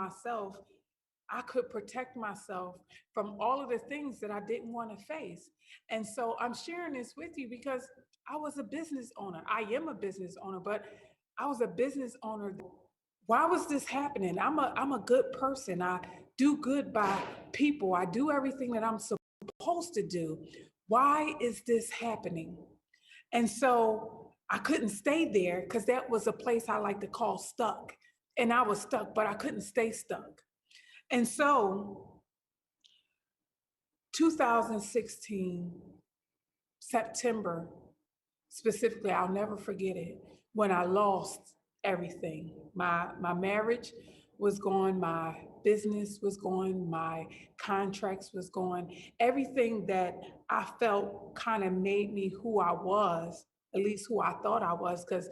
myself, I could protect myself from all of the things that I didn't want to face. And so I'm sharing this with you because I was a business owner. I am a business owner, but I was a business owner. Why was this happening? I'm a good person. I do good by people. I do everything that I'm supposed to do. Why is this happening? And so I couldn't stay there because that was a place I like to call stuck. And I was stuck, but I couldn't stay stuck. And so 2016, September, specifically, I'll never forget it, when I lost everything. My marriage was gone, my business was gone, my contracts was gone. Everything that I felt kind of made me who I was, at least who I thought I was, because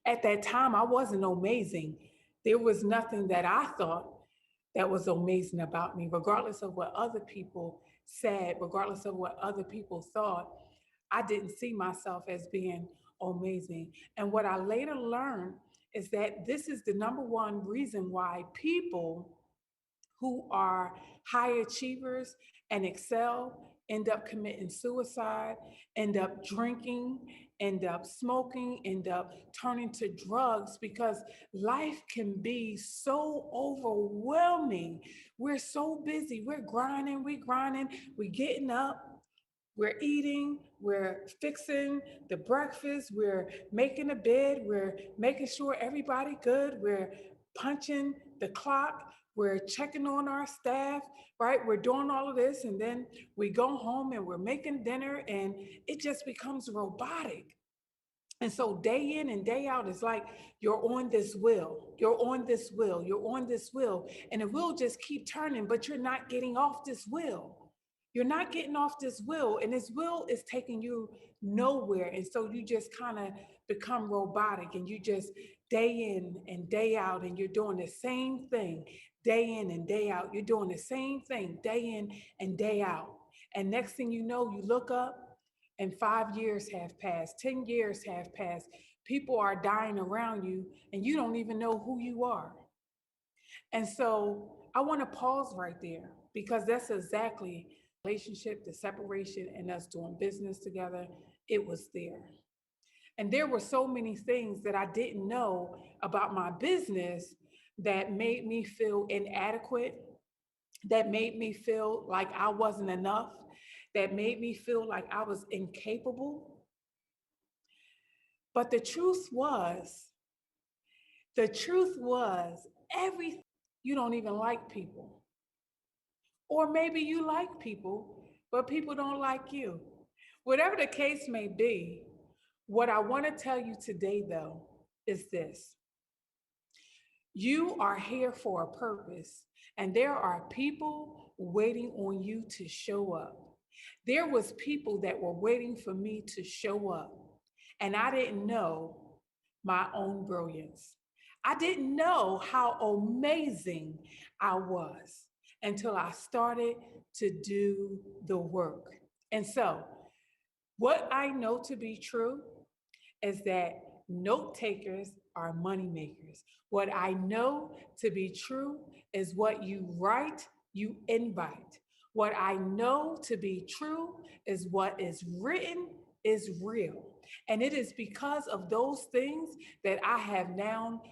at that time I wasn't amazing. There was nothing that I thought that was amazing about me, regardless of what other people said, regardless of what other people thought. I didn't see myself as being amazing. And what I later learned is that this is the number one reason why people who are high achievers and excel end up committing suicide, end up drinking, end up smoking, end up turning to drugs, because life can be so overwhelming. We're so busy, we're grinding, we're getting up, we're eating, we're fixing the breakfast, we're making the bed, we're making sure everybody good, we're punching the clock, we're checking on our staff, right? We're doing all of this, and then we go home and we're making dinner, and it just becomes robotic. And so day in and day out, it's like you're on this wheel, you're on this wheel, you're on this wheel, and the wheel just keep turning, but you're not getting off this wheel. You're not getting off this wheel, and this wheel is taking you nowhere. And so you just kind of become robotic, and you just day in and day out, and you're doing the same thing day in and day out. You're doing the same thing day in and day out. And next thing you know, you look up and 5 years have passed, 10 years have passed. People are dying around you, and you don't even know who you are. And so I want to pause right there, because that's exactly relationship, the separation, and us doing business together. It was there. And there were so many things that I didn't know about my business that made me feel inadequate, that made me feel like I wasn't enough, that made me feel like I was incapable. But the truth was everything. You don't even like people. Or maybe you like people, but people don't like you. Whatever the case may be, what I want to tell you today, though, is this. You are here for a purpose, and there are people waiting on you to show up. There was people that were waiting for me to show up, and I didn't know my own brilliance. I didn't know how amazing I was until I started to do the work. And so, what I know to be true is that note takers are money makers. What I know to be true is what you write, you invite. What I know to be true is what is written is real. And it is because of those things that I have now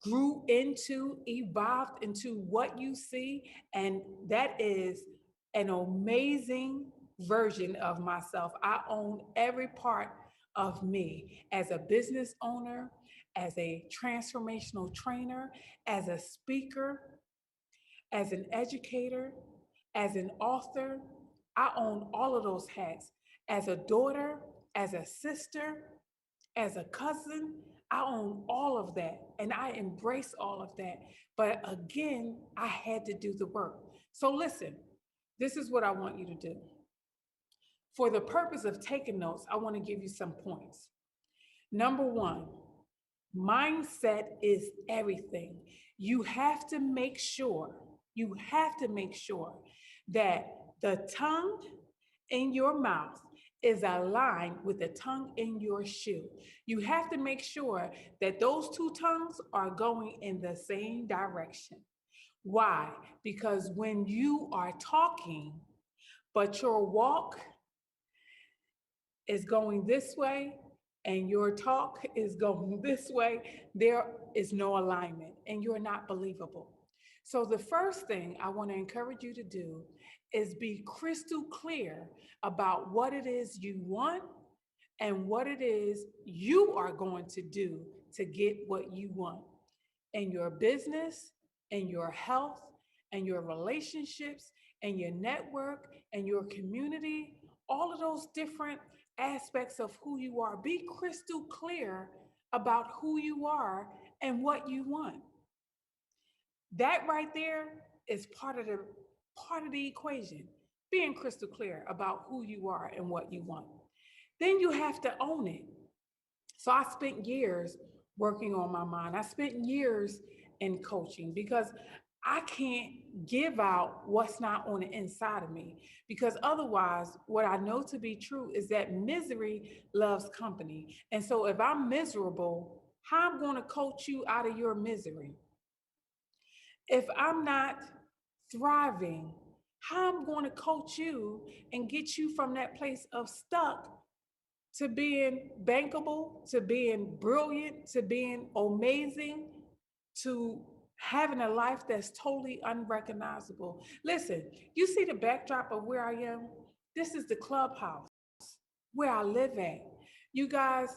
grew into, evolved into what you see. And that is an amazing version of myself. I own every part of me as a business owner, as a transformational trainer, as a speaker, as an educator, as an author. I own all of those hats. As a daughter, as a sister, as a cousin, I own all of that, and I embrace all of that. But again, I had to do the work. So listen, this is what I want you to do. For the purpose of taking notes, I want to give you some points. Number one, mindset is everything. You have to make sure that the tongue in your mouth is aligned with the tongue in your shoe. You have to make sure that those two tongues are going in the same direction. Why? Because when you are talking, but your walk is going this way and your talk is going this way, there is no alignment and you're not believable. So, the first thing I want to encourage you to do is be crystal clear about what it is you want and what it is you are going to do to get what you want in your business, in your health, and your relationships, and your network, and your community, all of those different aspects of who you are. Be crystal clear about who you are and what you want. That right there is part of the equation. Being crystal clear about who you are and what you want. Then you have to own it. So I spent years working on my mind. I spent years in coaching because I can't give out what's not on the inside of me. Because otherwise, what I know to be true is that misery loves company. And so if I'm miserable, how I'm going to coach you out of your misery? If I'm not thriving, how I'm going to coach you and get you from that place of stuck to being bankable, to being brilliant, to being amazing, to having a life that's totally unrecognizable. Listen, you see the backdrop of where I am? This is the clubhouse where I live at. You guys,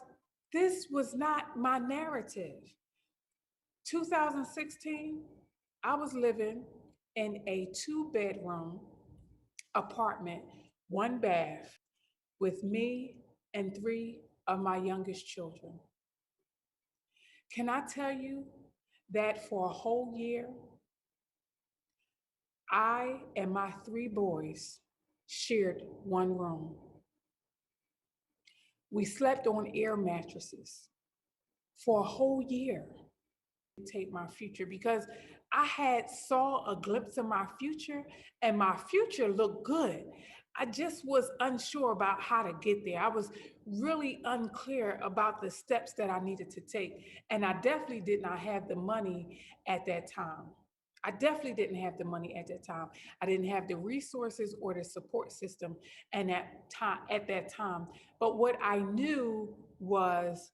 this was not my narrative. 2016, I was living in a 2-bedroom apartment, 1 bath, with me and 3 of my youngest children. Can I tell you that for a whole year, I and my 3 boys shared one room. We slept on air mattresses for a whole year. Take my future because I had saw a glimpse of my future and my future looked good. I just was unsure about how to get there. I was really unclear about the steps that I needed to take. And I definitely did not have the money at that time. I definitely didn't have the money at that time. I didn't have the resources or the support system and at that time. But what I knew was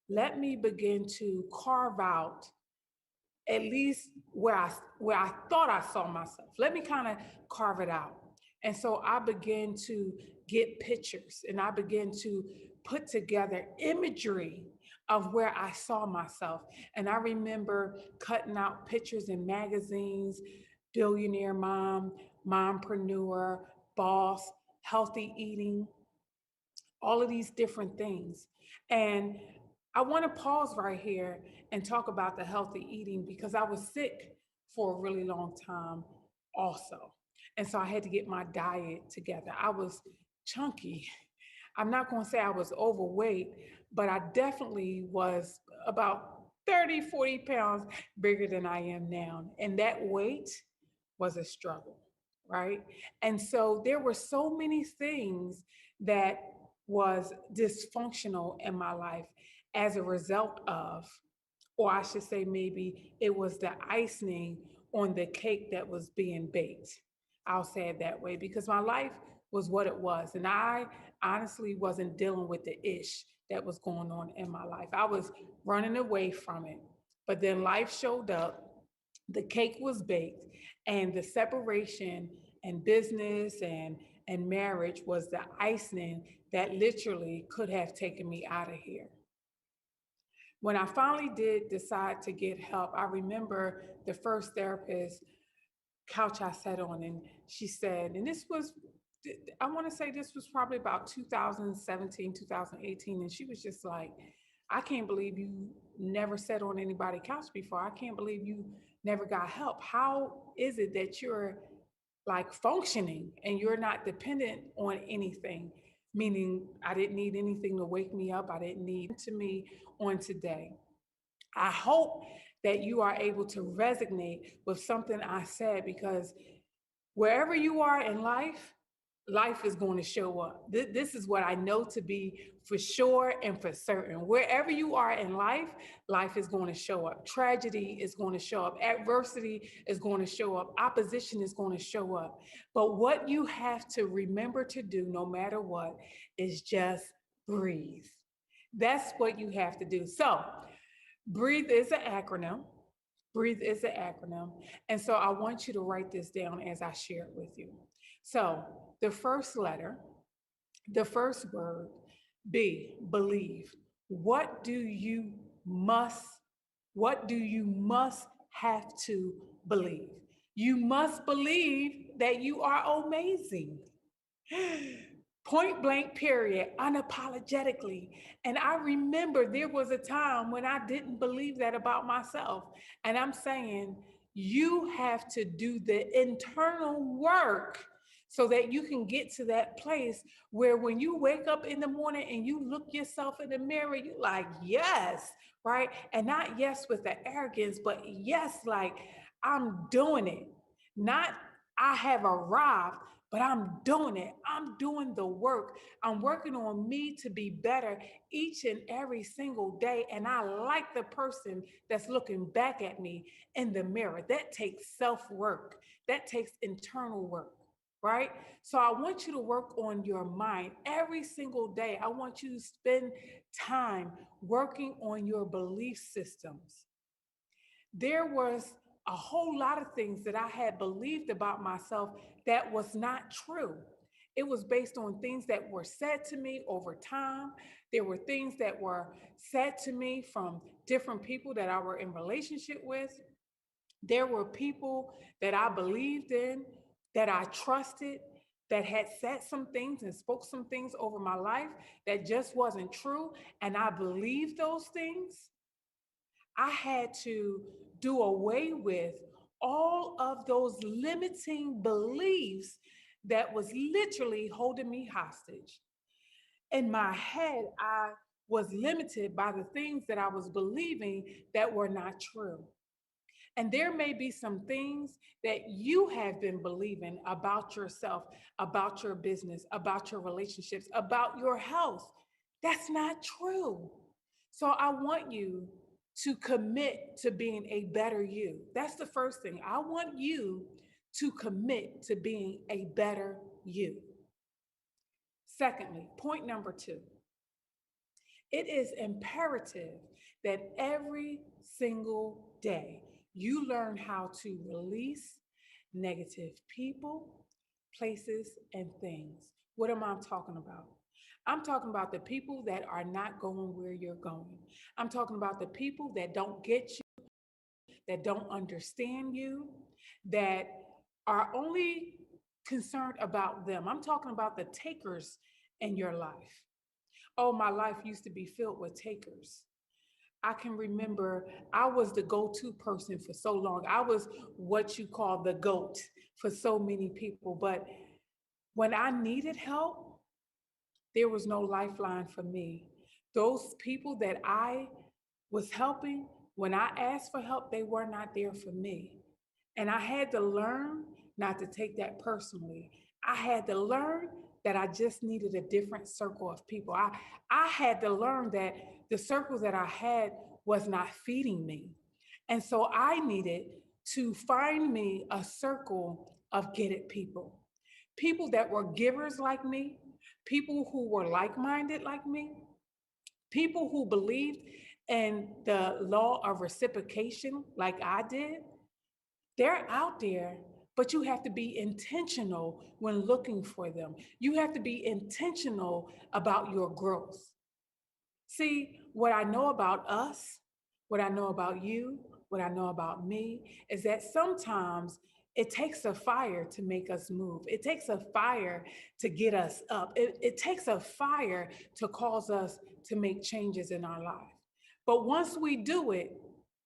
let me begin to carve out at least where I thought I saw myself. Let me kind of carve it out. And so I began to get pictures and I began to put together imagery of where I saw myself. And I remember cutting out pictures in magazines, billionaire mom, mompreneur, boss, healthy eating, all of these different things. And I want to pause right here and talk about the healthy eating because I was sick for a really long time also. And so I had to get my diet together. I was chunky. I'm not going to say I was overweight, but I definitely was about 30, 40 pounds bigger than I am now. And that weight was a struggle, right? And so there were so many things that was dysfunctional in my life as a result of, or I should say, maybe it was the icing on the cake that was being baked. I'll say it that way because my life was what it was. And I honestly wasn't dealing with the ish that was going on in my life. I was running away from it. But then life showed up, the cake was baked, and the separation and business and marriage was the icing that literally could have taken me out of here. When I finally did decide to get help, I remember the first therapist couch I sat on, and she said, and this was, I want to say this was probably about 2017, 2018, and she was just like, I can't believe you never sat on anybody's couch before. I can't believe you never got help. How is it that you're like functioning and you're not dependent on anything? Meaning, I didn't need anything to wake me up. I didn't need to me on today. I hope that you are able to resonate with something I said because wherever you are in life, life is going to show up. This is what I know to be for sure and for certain. Wherever you are in life, life is going to show up. Tragedy is going to show up. Adversity is going to show up. Opposition is going to show up. But what you have to remember to do, no matter what, is just breathe. That's what you have to do. So, breathe is an acronym. Breathe is an acronym. And so I want you to write this down as I share it with you. So the first letter, the first word, B, believe. What do you must, what do you must have to believe? You must believe that you are amazing. Point blank, period, unapologetically. And I remember there was a time when I didn't believe that about myself. And I'm saying you have to do the internal work so that you can get to that place where when you wake up in the morning and you look yourself in the mirror, you're like, yes, right? And not yes with the arrogance, but yes, like I'm doing it. Not I have arrived, but I'm doing it. I'm doing the work. I'm working on me to be better each and every single day. And I like the person that's looking back at me in the mirror. That takes self-work. That takes internal work, right? So I want you to work on your mind every single day. I want you to spend time working on your belief systems. There was a whole lot of things that I had believed about myself that was not true. It was based on things that were said to me over time. There were things that were said to me from different people that I were in relationship with. There were people that I believed in, that I trusted, that had said some things and spoke some things over my life that just wasn't true. And I believed those things. I had to do away with all of those limiting beliefs that was literally holding me hostage. In my head, I was limited by the things that I was believing that were not true. And there may be some things that you have been believing about yourself, about your business, about your relationships, about your health. That's not true. So I want you to commit to being a better you. That's the first thing. I want you to commit to being a better you. Secondly, point number two, it is imperative that every single day you learn how to release negative people, places, and things. What am I talking about? I'm talking about the people that are not going where you're going. I'm talking about the people that don't get you, that don't understand you, that are only concerned about them. I'm talking about the takers in your life. Oh, my life used to be filled with takers. I can remember I was the go-to person for so long. I was what you call the GOAT for so many people. But when I needed help, there was no lifeline for me. Those people that I was helping, when I asked for help, they were not there for me. And I had to learn not to take that personally. I had to learn that I just needed a different circle of people. I had to learn that the circle that I had was not feeding me. And so I needed to find me a circle of get it people. People that were givers like me, people who were like-minded like me, people who believed in the law of reciprocation like I did. They're out there, but you have to be intentional when looking for them. You have to be intentional about your growth. See, what I know about us, what I know about you, what I know about me is that sometimes it takes a fire to make us move. It takes a fire to get us up. It takes a fire to cause us to make changes in our life. But once we do it,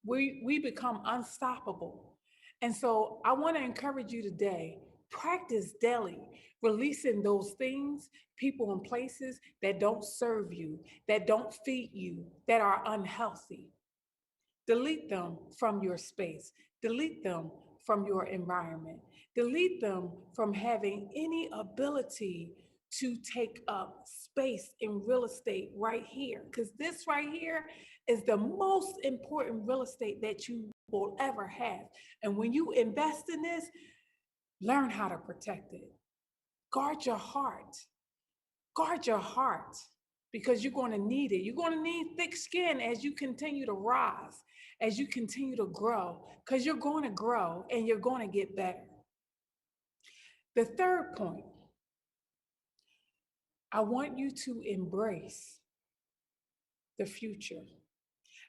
we become unstoppable. And so I want to encourage you today, practice daily, releasing those things, people, and places that don't serve you, that don't feed you, that are unhealthy. Delete them from your space. Delete them from your environment. Delete them from having any ability to take up space in real estate right here. Because this right here is the most important real estate that you will ever have. And when you invest in this, learn how to protect it. Guard your heart. Guard your heart because you're going to need it. You're going to need thick skin as you continue to rise, as you continue to grow, because you're going to grow and you're going to get better. The third point, I want you to embrace the future.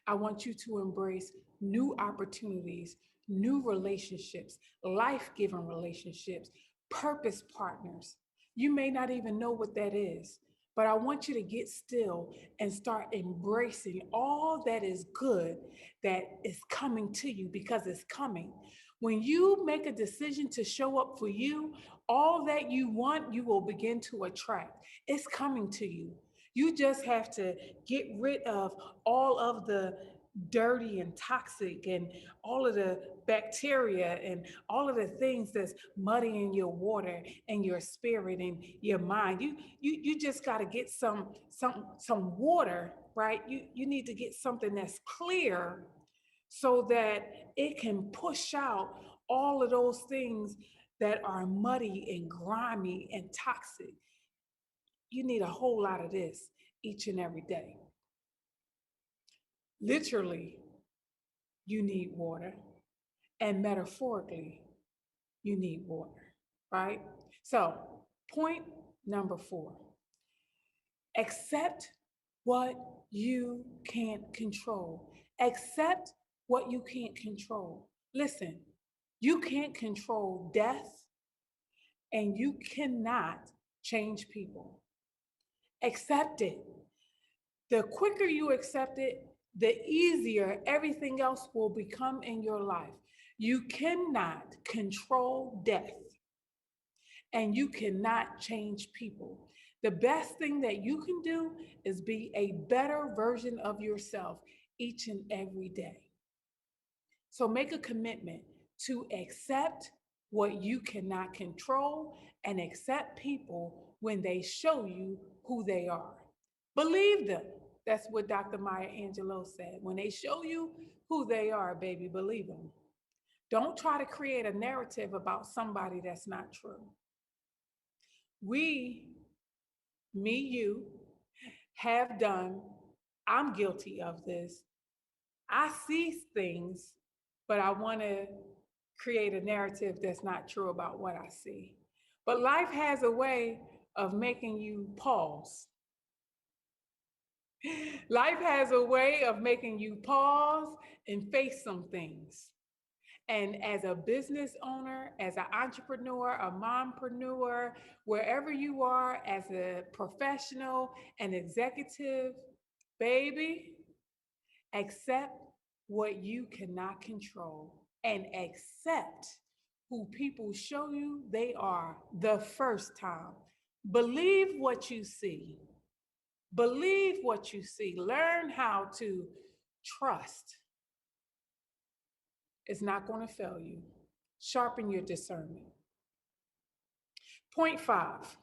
I want you to embrace new opportunities, new relationships, life-giving relationships, purpose partners. You may not even know what that is, but I want you to get still and start embracing all that is good that is coming to you because it's coming. When you make a decision to show up for you, all that you want, you will begin to attract. It's coming to you. You just have to get rid of all of the dirty and toxic and all of the bacteria and all of the things that's muddying your water and your spirit and your mind. You just got to get some water, right? You need to get something that's clear so that it can push out all of those things that are muddy and grimy and toxic. You need a whole lot of this each and every day. Literally, you need water, and metaphorically, you need water, right? So, point number 4, accept what you can't control. Accept what you can't control. Listen, you can't control death, and you cannot change people. Accept it. The quicker you accept it, the easier everything else will become in your life. You cannot control death, and you cannot change people. The best thing that you can do is be a better version of yourself each and every day. So make a commitment to accept what you cannot control and accept people when they show you who they are. Believe them. That's what Dr. Maya Angelou said. When they show you who they are, baby, believe them. Don't try to create a narrative about somebody that's not true. We, me, you, have done, I'm guilty of this. I see things, but I want to create a narrative that's not true about what I see. But life has a way of making you pause. Life has a way of making you pause and face some things. And as a business owner, as an entrepreneur, a mompreneur, wherever you are, as a professional, an executive, baby, accept what you cannot control and accept who people show you they are the first time. Believe what you see. Believe what you see. Learn how to trust. It's not going to fail you. Sharpen your discernment. Point 5,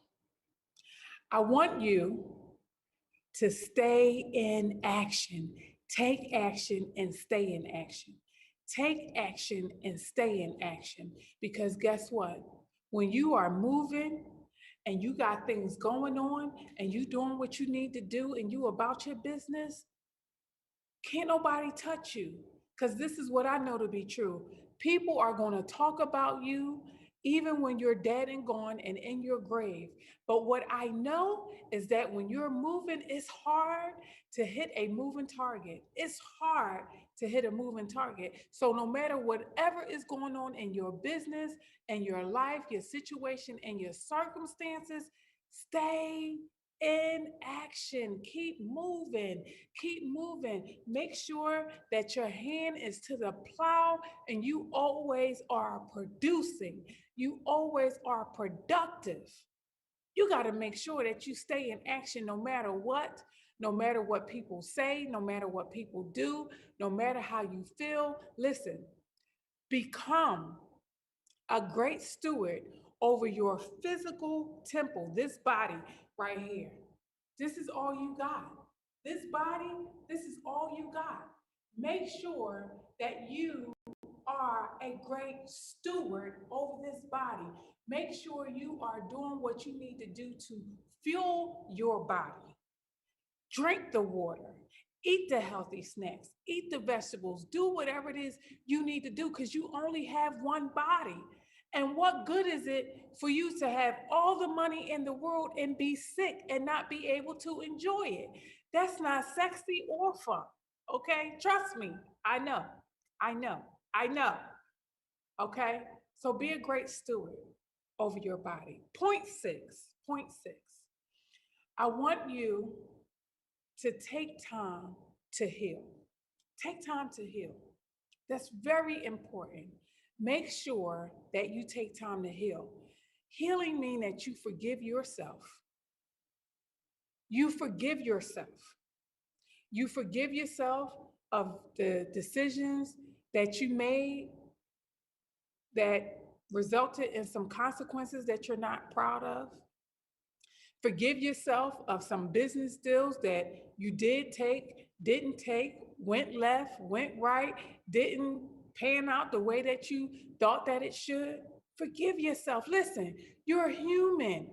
I want you to stay in action. Take action and stay in action. Take action and stay in action. Because guess what? When you are moving and you got things going on and you doing what you need to do and you about your business, can't nobody touch you. Because this is what I know to be true. People are going to talk about you even when you're dead and gone and in your grave. But what I know is that when you're moving, it's hard to hit a moving target. It's hard to hit a moving target. So no matter whatever is going on in your business and your life, your situation and your circumstances, stay in action. Keep moving. Keep moving. Make sure that your hand is to the plow and you always are producing. You always are productive. You got to make sure that you stay in action no matter what people say, no matter what people do, no matter how you feel. Listen, become a great steward over your physical temple, this body right here. This is all you got. This body, this is all you got. Make sure that you are a great steward over this body. Make sure you are doing what you need to do to fuel your body. Drink the water, eat the healthy snacks, eat the vegetables, do whatever it is you need to do because you only have one body. And what good is it for you to have all the money in the world and be sick and not be able to enjoy it? That's not sexy or fun. Okay? Trust me. I know. I know. I know. Okay? So be a great steward over your body. Point six. Point six. I want you to take time to heal. Take time to heal. That's very important. Make sure that you take time to heal. Healing means that you forgive yourself. You forgive yourself. You forgive yourself of the decisions that you made that resulted in some consequences that you're not proud of. Forgive yourself of some business deals that you did take, didn't take, went left, went right, didn't pan out the way that you thought that it should. Forgive yourself. Listen, you're human.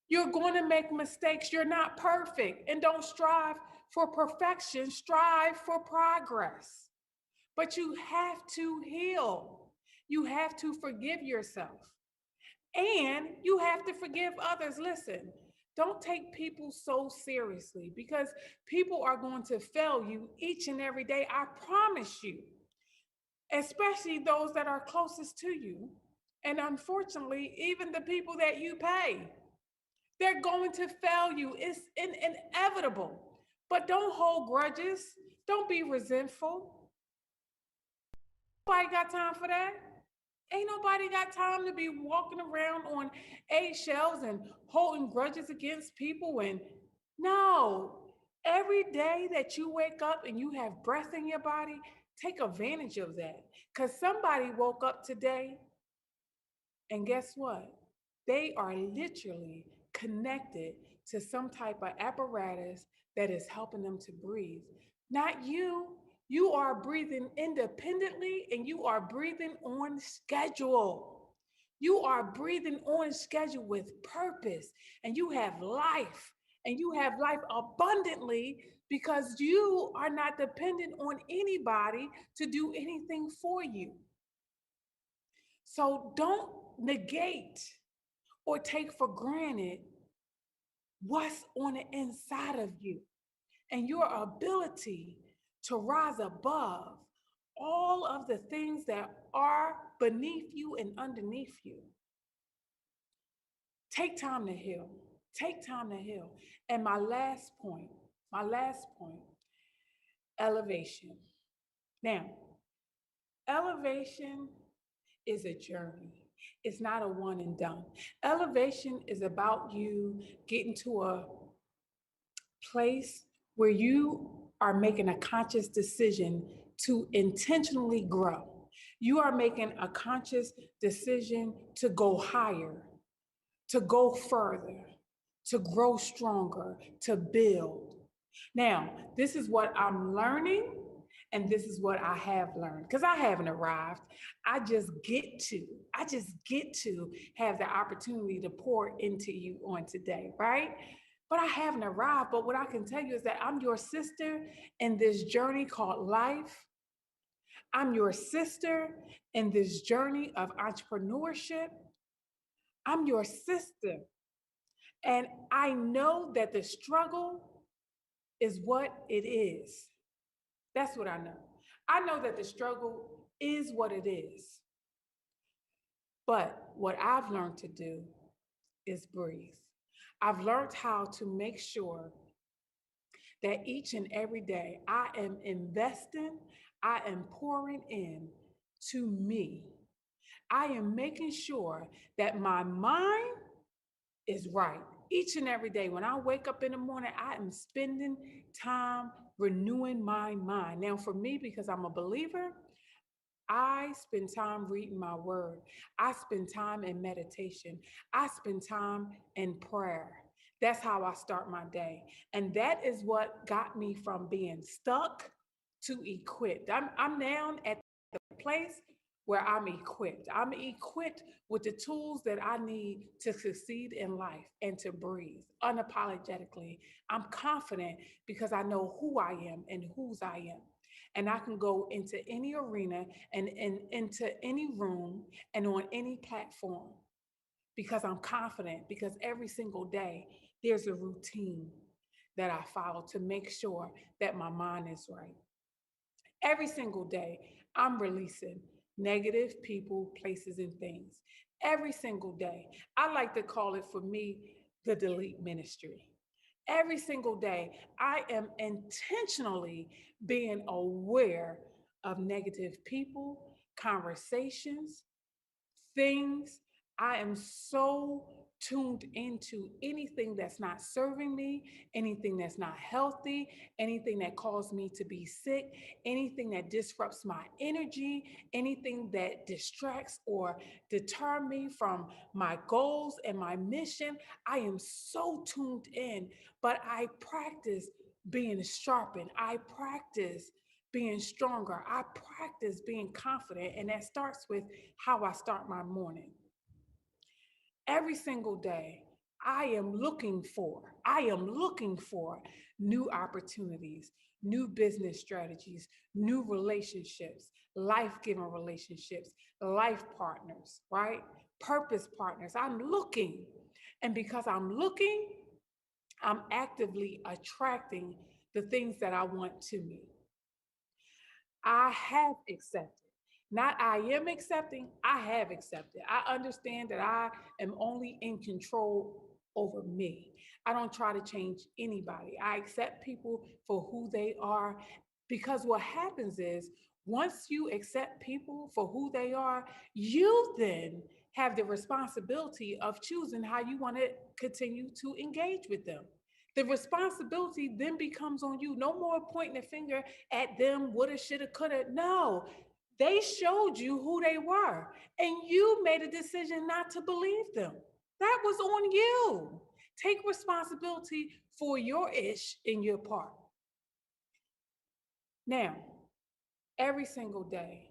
You're going to make mistakes. You're not perfect. And don't strive for perfection, strive for progress. But you have to heal. You have to forgive yourself. And you have to forgive others. Listen, don't take people so seriously because people are going to fail you each and every day. I promise you, especially those that are closest to you. And unfortunately, even the people that you pay, they're going to fail you. It's inevitable. But don't hold grudges. Don't be resentful. Nobody got time for that. Ain't nobody got time to be walking around on eggshells and holding grudges against people. And no, every day that you wake up and you have breath in your body, take advantage of that. Because somebody woke up today and guess what? They are literally connected to some type of apparatus that is helping them to breathe. Not you. You are breathing independently and you are breathing on schedule. You are breathing on schedule with purpose and you have life and you have life abundantly because you are not dependent on anybody to do anything for you. So don't negate or take for granted what's on the inside of you and your ability to rise above all of the things that are beneath you and underneath you. Take time to heal. Take time to heal. And my last point, elevation. Now, elevation is a journey. It's not a one and done. Elevation is about you getting to a place where you are making a conscious decision to intentionally grow. You are making a conscious decision to go higher, to go further, to grow stronger, to build. Now, this is what I'm learning, and this is what I have learned because I haven't arrived. I just get to have the opportunity to pour into you on today, right? But I haven't arrived. But what I can tell you is that I'm your sister in this journey called life. I'm your sister in this journey of entrepreneurship. I'm your sister. And I know that the struggle is what it is. That's what I know. I know that the struggle is what it is. But what I've learned to do is breathe. I've learned how to make sure that each and every day I am investing, I am pouring in to me. I am making sure that my mind is right. Each and every day, when I wake up in the morning, I am spending time renewing my mind. Now, for me, because I'm a believer, I spend time reading my word. I spend time in meditation. I spend time in prayer. That's how I start my day. And that is what got me from being stuck to equipped. I'm now at the place where I'm equipped. I'm equipped with the tools that I need to succeed in life and to breathe unapologetically. I'm confident because I know who I am and whose I am. And I can go into any arena and into any room and on any platform because I'm confident, because every single day there's a routine that I follow to make sure that my mind is right. Every single day, I'm releasing negative people, places, and things. Every single day. I like to call it for me the delete ministry. Every single day, I am intentionally being aware of negative people, conversations, things. I am so tuned into anything that's not serving me, anything that's not healthy, anything that causes me to be sick, anything that disrupts my energy, anything that distracts or deter me from my goals and my mission. I am so tuned in, but I practice being sharpened. I practice being stronger. I practice being confident, and that starts with how I start my morning. Every single day, I am looking for new opportunities, new business strategies, new relationships, life-giving relationships, life partners, right? Purpose partners. I'm looking. And because I'm looking, I'm actively attracting the things that I want to me. I have accepted. Not I am accepting, I have accepted. I understand that I am only in control over me. I don't try to change anybody. I accept people for who they are because what happens is once you accept people for who they are, you then have the responsibility of choosing how you want to continue to engage with them. The responsibility then becomes on you. No more pointing the finger at them, woulda, shoulda, coulda. No, they showed you who they were, and you made a decision not to believe them. That was on you. Take responsibility for your ish in your part. Now, every single day,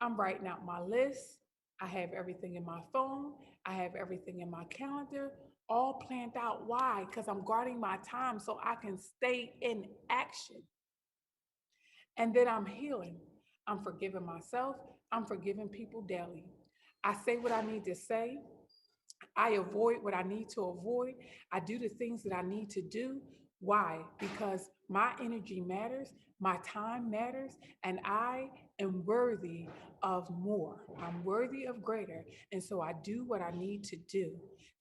I'm writing out my list. I have everything in my phone. I have everything in my calendar, all planned out. Why? Because I'm guarding my time so I can stay in action. And then I'm healing. I'm forgiving myself. I'm forgiving people daily. I say what I need to say. I avoid what I need to avoid. I do the things that I need to do. Why? Because my energy matters, my time matters, and I am worthy of more. I'm worthy of greater. And so I do what I need to do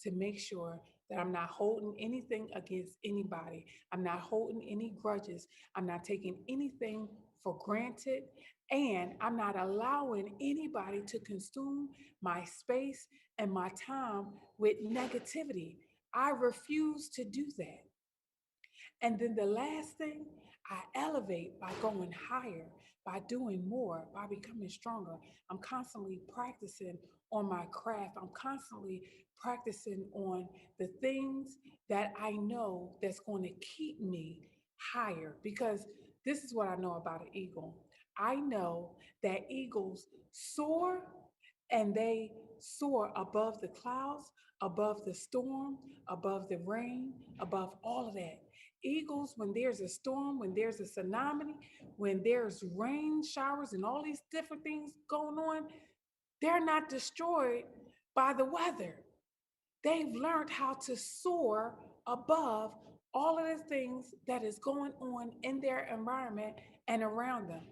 to make sure that I'm not holding anything against anybody. I'm not holding any grudges. I'm not taking anything for granted. And I'm not allowing anybody to consume my space and my time with negativity. I refuse to do that. And then the last thing, I elevate by going higher, by doing more, by becoming stronger. I'm constantly practicing on my craft. I'm constantly practicing on the things that I know that's going to keep me higher because this is what I know about an eagle. I know that eagles soar and they soar above the clouds, above the storm, above the rain, above all of that. Eagles, when there's a storm, when there's a tsunami, when there's rain showers and all these different things going on, they're not destroyed by the weather. They've learned how to soar above all of the things that is going on in their environment and around them.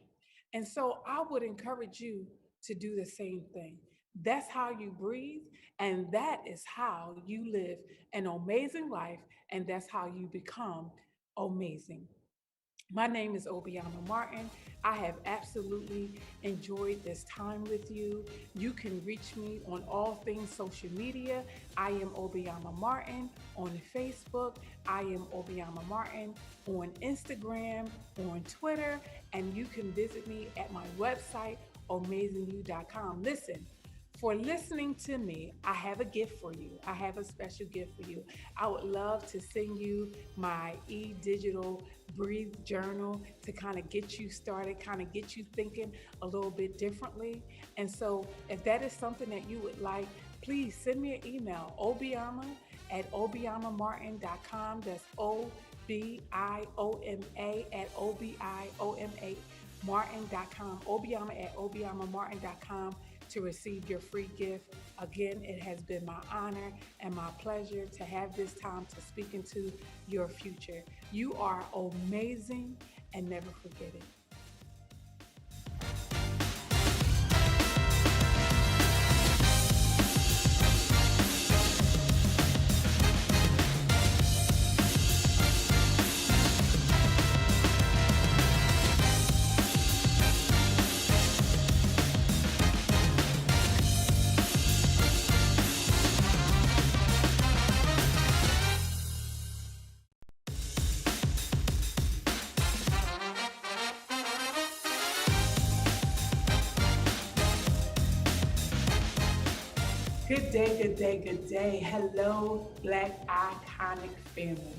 And so I would encourage you to do the same thing. That's how you breathe, and that is how you live an amazing life, and that's how you become amazing. My name is Obiama Martin. I have absolutely enjoyed this time with you. You can reach me on all things social media. I am Obiama Martin on Facebook. I am Obiama Martin on Instagram, on Twitter, and you can visit me at my website, amazingyou.com. Listen, for listening to me, I have a gift for you. I have a special gift for you. I would love to send you my digital breathe journal to kind of get you started, kind of get you thinking a little bit differently. And so, if that is something that you would like, please send me an email, obiama@obiamamartin.com. That's OBIOMA at OBIOMA Martin.com, obiama@obiamamartin.com to receive your free gift. Again, it has been my honor and my pleasure to have this time to speak into your future. You are amazing and never forget it. Good day, good day, good day. Hello, Black Iconic family.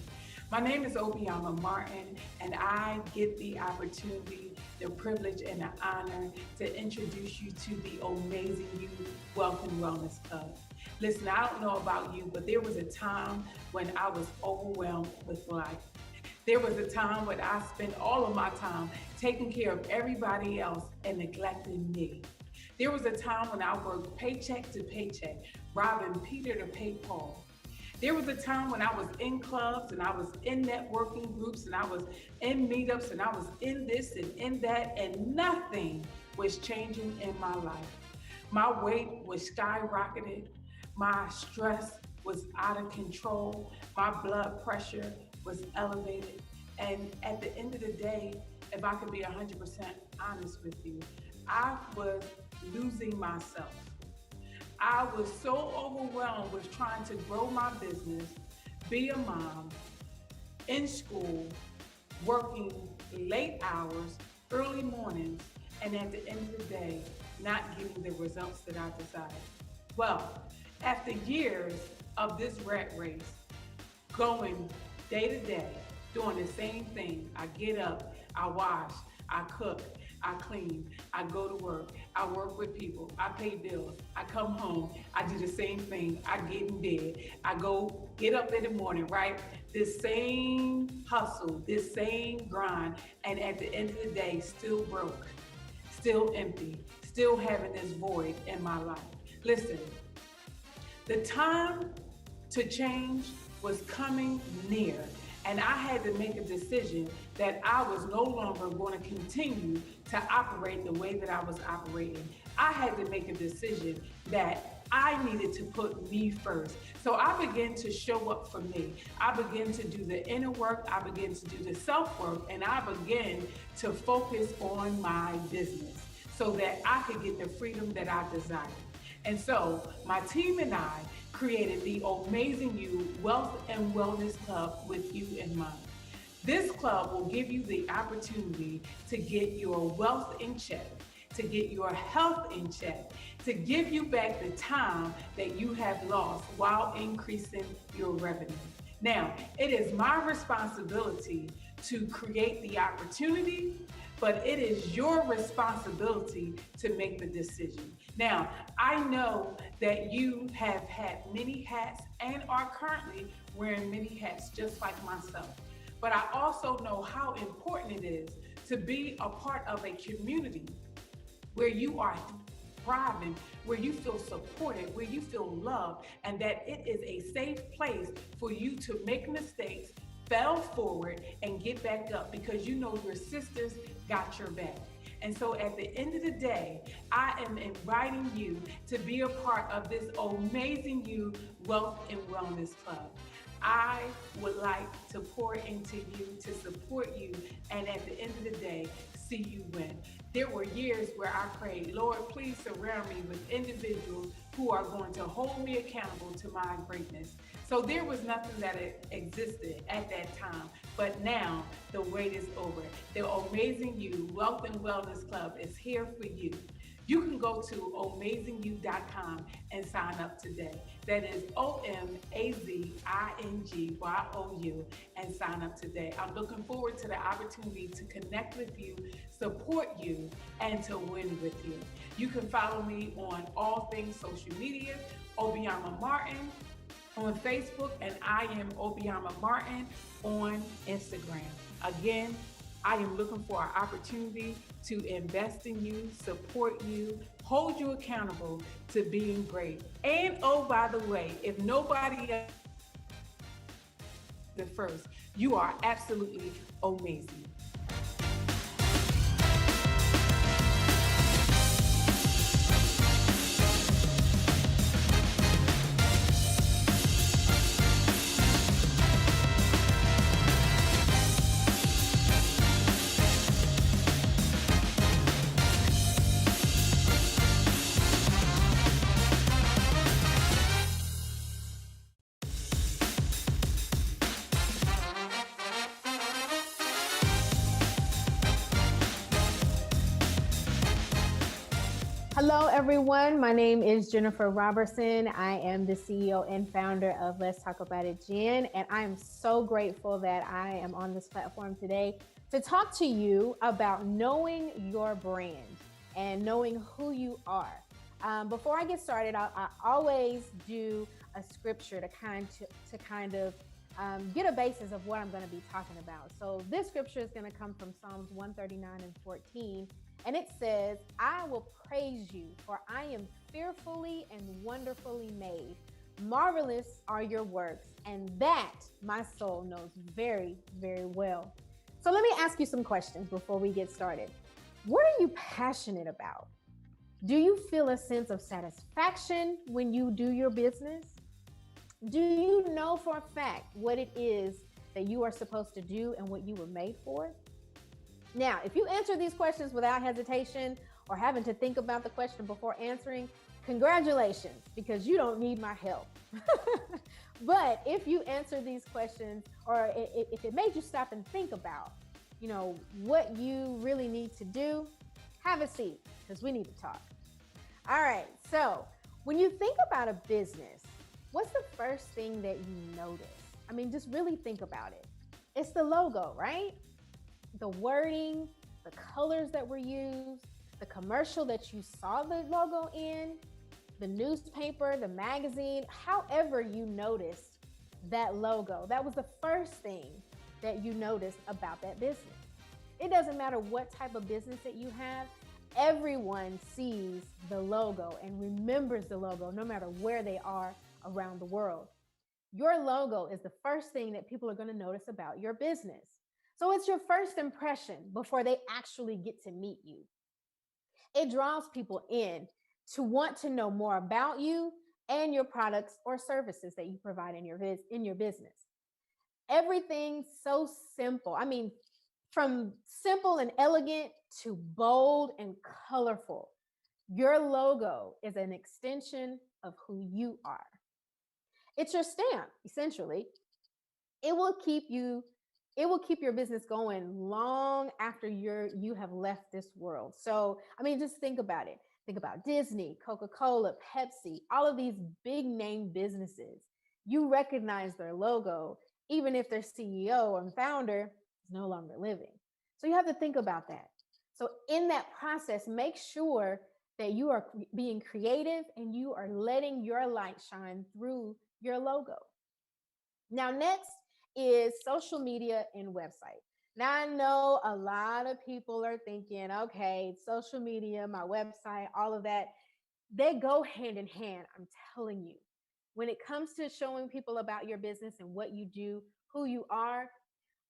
My name is Obiama Martin, and I get the opportunity, the privilege, and the honor to introduce you to the Amazing You Wealth and Wellness Club. Listen, I don't know about you, but there was a time when I was overwhelmed with life. There was a time when I spent all of my time taking care of everybody else and neglecting me. There was a time when I worked paycheck to paycheck, robbing Peter to pay Paul. There was a time when I was in clubs and I was in networking groups and I was in meetups and I was in this and in that, and nothing was changing in my life. My weight was skyrocketed. My stress was out of control. My blood pressure was elevated. And at the end of the day, if I could be 100% honest with you, I was losing myself. I was so overwhelmed with trying to grow my business, be a mom, in school, working late hours, early mornings, and at the end of the day, not getting the results that I desired. Well, after years of this rat race, going day to day, doing the same thing, I get up, I wash, I cook, I clean, I go to work, I work with people, I pay bills, I come home, I do the same thing, I get in bed, I go get up in the morning, right? This same hustle, this same grind, and at the end of the day, still broke, still empty, still having this void in my life. Listen, the time to change was coming near. And I had to make a decision that I was no longer going to continue to operate the way that I was operating. I had to make a decision that I needed to put me first. So I began to show up for me. I began to do the inner work. I began to do the self-work, and I began to focus on my business so that I could get the freedom that I desired. And so my team and I created the Amazing You Wealth and Wellness Club with you in mind. This club will give you the opportunity to get your wealth in check, to get your health in check, to give you back the time that you have lost while increasing your revenue. Now, it is my responsibility to create the opportunity, but it is your responsibility to make the decision. Now, I know that you have had many hats and are currently wearing many hats just like myself. But I also know how important it is to be a part of a community where you are thriving, where you feel supported, where you feel loved, and that it is a safe place for you to make mistakes, fail forward, and get back up because you know your sisters got your back. And so at the end of the day, I am inviting you to be a part of this Amazing You Wealth and Wellness Club. I would like to pour into you, to support you, and at the end of the day, see you win. There were years where I prayed, Lord, please surround me with individuals who are going to hold me accountable to my greatness. So there was nothing that existed at that time, but now the wait is over. The Amazing You Wealth and Wellness Club is here for you. You can go to amazingyou.com and sign up today. That is OMAZINGYOU and sign up today. I'm looking forward to the opportunity to connect with you, support you, and to win with you. You can follow me on all things social media, Obiama Martin on Facebook, and I am Obiama Martin on Instagram. Again, I am looking for an opportunity to invest in you, support you, hold you accountable to being great. And oh, by the way, if nobody else the first, you are absolutely amazing. Hello, everyone. My name is Jennifer Robertson. I am the CEO and founder of Let's Talk About It Jen, and I am so grateful that I am on this platform today to talk to you about knowing your brand and knowing who you are. Before I get started, I always do a scripture to kind of get a basis of what I'm going to be talking about. So this scripture is going to come from Psalms 139:14. And it says, I will praise you, for I am fearfully and wonderfully made. Marvelous are your works, and that my soul knows very, very well. So let me ask you some questions before we get started. What are you passionate about? Do you feel a sense of satisfaction when you do your business? Do you know for a fact what it is that you are supposed to do and what you were made for? Now, if you answer these questions without hesitation or having to think about the question before answering, congratulations, because you don't need my help. But if you answer these questions, or if it made you stop and think about, what you really need to do, have a seat, because we need to talk. All right, so when you think about a business, what's the first thing that you notice? I mean, just really think about it. It's the logo, right? The wording, the colors that were used, the commercial that you saw the logo in, the newspaper, the magazine, however you noticed that logo. That was the first thing that you noticed about that business. It doesn't matter what type of business that you have, everyone sees the logo and remembers the logo no matter where they are around the world. Your logo is the first thing that people are going to notice about your business. So it's your first impression before they actually get to meet you. It draws people in to want to know more about you and your products or services that you provide in your business. Everything's so simple. I mean, from simple and elegant to bold and colorful. Your logo is an extension of who you are. It's your stamp, essentially. It will keep your business going long after you have left this world. So, I mean, just think about it. Think about Disney, Coca-Cola, Pepsi, all of these big name businesses. You recognize their logo, even if their CEO and founder is no longer living. So you have to think about that. So in that process, make sure that you are being creative and you are letting your light shine through your logo. Now, next is social media and website. Now, I know a lot of people are thinking, okay, social media, my website, all of that, they go hand in hand. I'm telling you, when it comes to showing people about your business and what you do, who you are,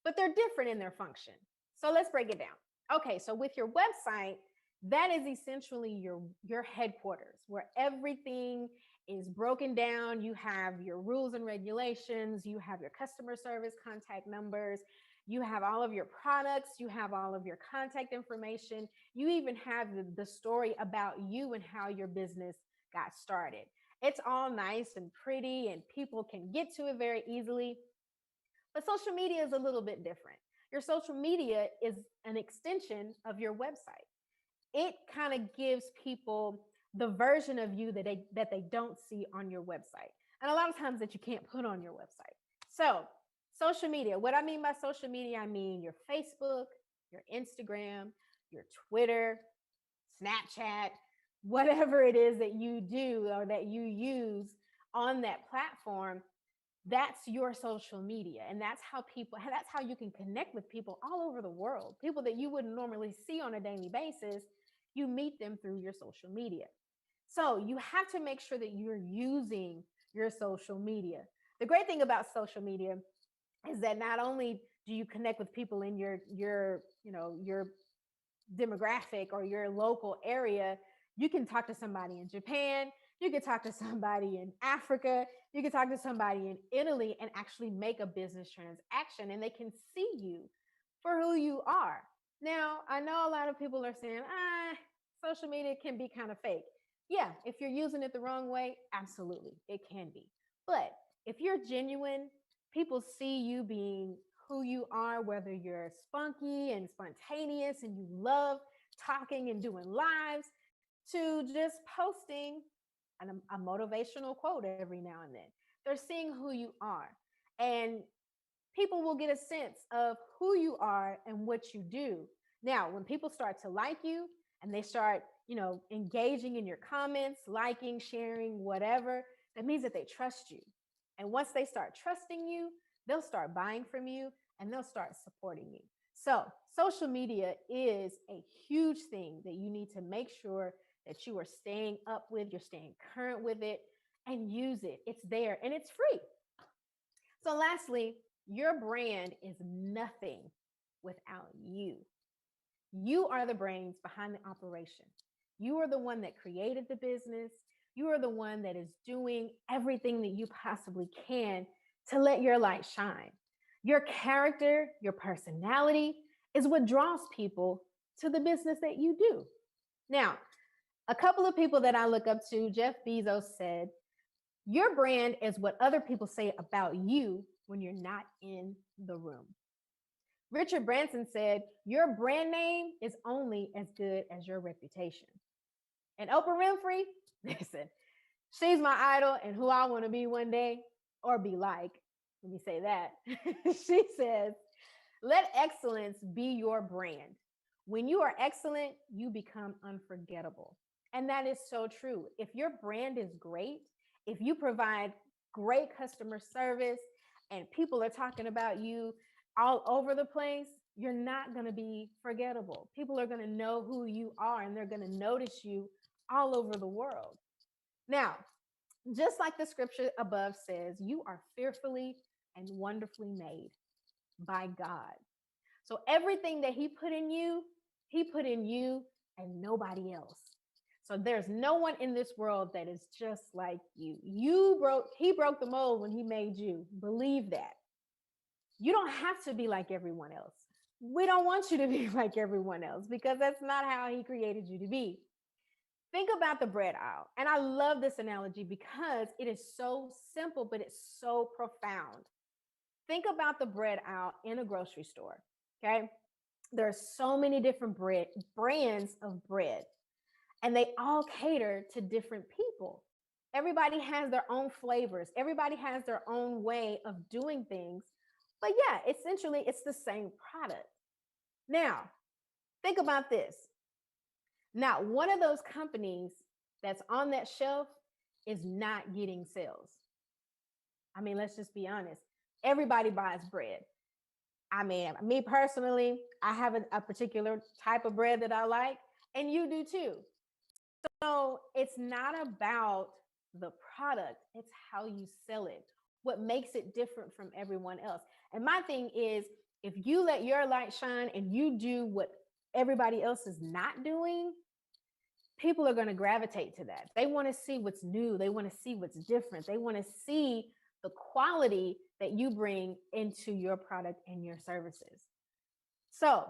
but they're different in their function. So let's break it down. Okay, so with your website, that is essentially your headquarters where everything is broken down. You have your rules and regulations, you have your customer service contact numbers, you have all of your products, you have all of your contact information, you even have the story about you and how your business got started. It's all nice and pretty and people can get to it very easily. But social media is a little bit different. Your social media is an extension of your website. it kind of gives people the version of you that they don't see on your website. And a lot of times that you can't put on your website. So, social media, what I mean by social media, I mean your Facebook, your Instagram, your Twitter, Snapchat, whatever it is that you do or that you use on that platform, that's your social media. And that's how you can connect with people all over the world. People that you wouldn't normally see on a daily basis, you meet them through your social media. So you have to make sure that you're using your social media. The great thing about social media is that not only do you connect with people in your demographic or your local area, you can talk to somebody in Japan, you can talk to somebody in Africa, you can talk to somebody in Italy and actually make a business transaction, and they can see you for who you are. Now, I know a lot of people are saying, social media can be kind of fake. Yeah, if you're using it the wrong way, absolutely, it can be. But if you're genuine, people see you being who you are, whether you're spunky and spontaneous and you love talking and doing lives, to just posting a motivational quote every now and then. They're seeing who you are. And people will get a sense of who you are and what you do. Now, when people start to like you and they start, engaging in your comments, liking, sharing, whatever, that means that they trust you. And once they start trusting you, they'll start buying from you and they'll start supporting you. So, social media is a huge thing that you need to make sure that you are staying up with, you're staying current with it, and use it. It's there and it's free. So, lastly, your brand is nothing without you. You are the brains behind the operation. You are the one that created the business. You are the one that is doing everything that you possibly can to let your light shine. Your character, your personality is what draws people to the business that you do. Now, a couple of people that I look up to, Jeff Bezos said, your brand is what other people say about you when you're not in the room. Richard Branson said, your brand name is only as good as your reputation. And Oprah Winfrey, listen, she's my idol and who I want to be one day or be like. Let me say that. She says, let excellence be your brand. When you are excellent, you become unforgettable. And that is so true. If your brand is great, if you provide great customer service and people are talking about you all over the place, you're not going to be forgettable. People are going to know who you are and they're going to notice you all over the world. Now, just like the scripture above says, you are fearfully and wonderfully made by God. So everything that he put in you and nobody else. So there's no one in this world that is just like you. He broke the mold when he made you. Believe that. You don't have to be like everyone else. We don't want you to be like everyone else because that's not how he created you to be. Think about the bread aisle. And I love this analogy because it is so simple, but it's so profound. Think about the bread aisle in a grocery store, okay? There are so many different brands of bread, and they all cater to different people. Everybody has their own flavors. Everybody has their own way of doing things. But yeah, essentially, it's the same product. Now, think about this. Now, one of those companies that's on that shelf is not getting sales. I mean, let's just be honest. Everybody buys bread. I mean, me personally, I have a particular type of bread that I like, and you do too. So it's not about the product, it's how you sell it, what makes it different from everyone else. And my thing is, if you let your light shine and you do what everybody else is not doing, people are going to gravitate to that. They want to see what's new. They want to see what's different. They want to see the quality that you bring into your product and your services. So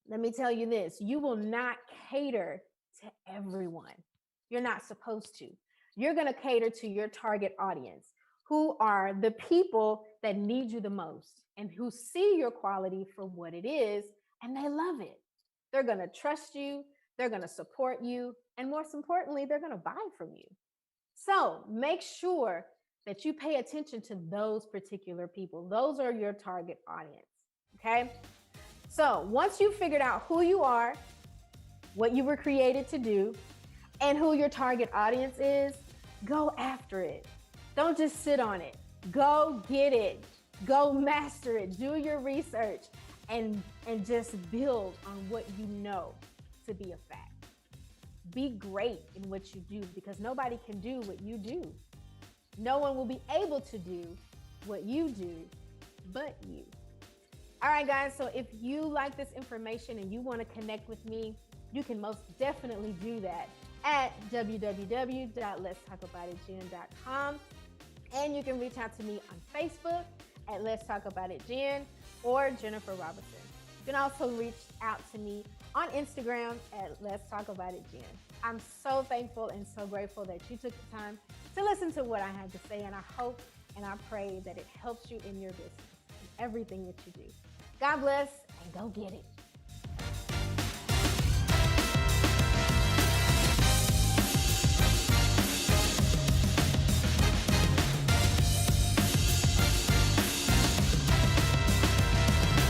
let me tell you this, you will not cater to everyone. You're not supposed to. You're going to cater to your target audience, who are the people that need you the most and who see your quality for what it is, and they love it. They're going to trust you. they're going to support you, and most importantly, they're going to buy from you. So make sure that you pay attention to those particular people. Those are your target audience, okay? So once you've figured out who you are, what you were created to do, and who your target audience is, go after it. Don't just sit on it. Go get it. Go master it. Do your research and just build on what you know to be a fact. Be great in what you do, because nobody can do what you do. No one will be able to do what you do but you. All right, guys, so if you like this information and you want to connect with me, you can most definitely do that at www.letstalkaboutitjen.com. And you can reach out to me on Facebook at Let's Talk About It Jen or Jennifer Robertson. You can also reach out to me on Instagram at Let's Talk About It Jen. I'm so thankful and so grateful that you took the time to listen to what I had to say, and I hope and I pray that it helps you in your business and everything that you do. God bless, and go get it.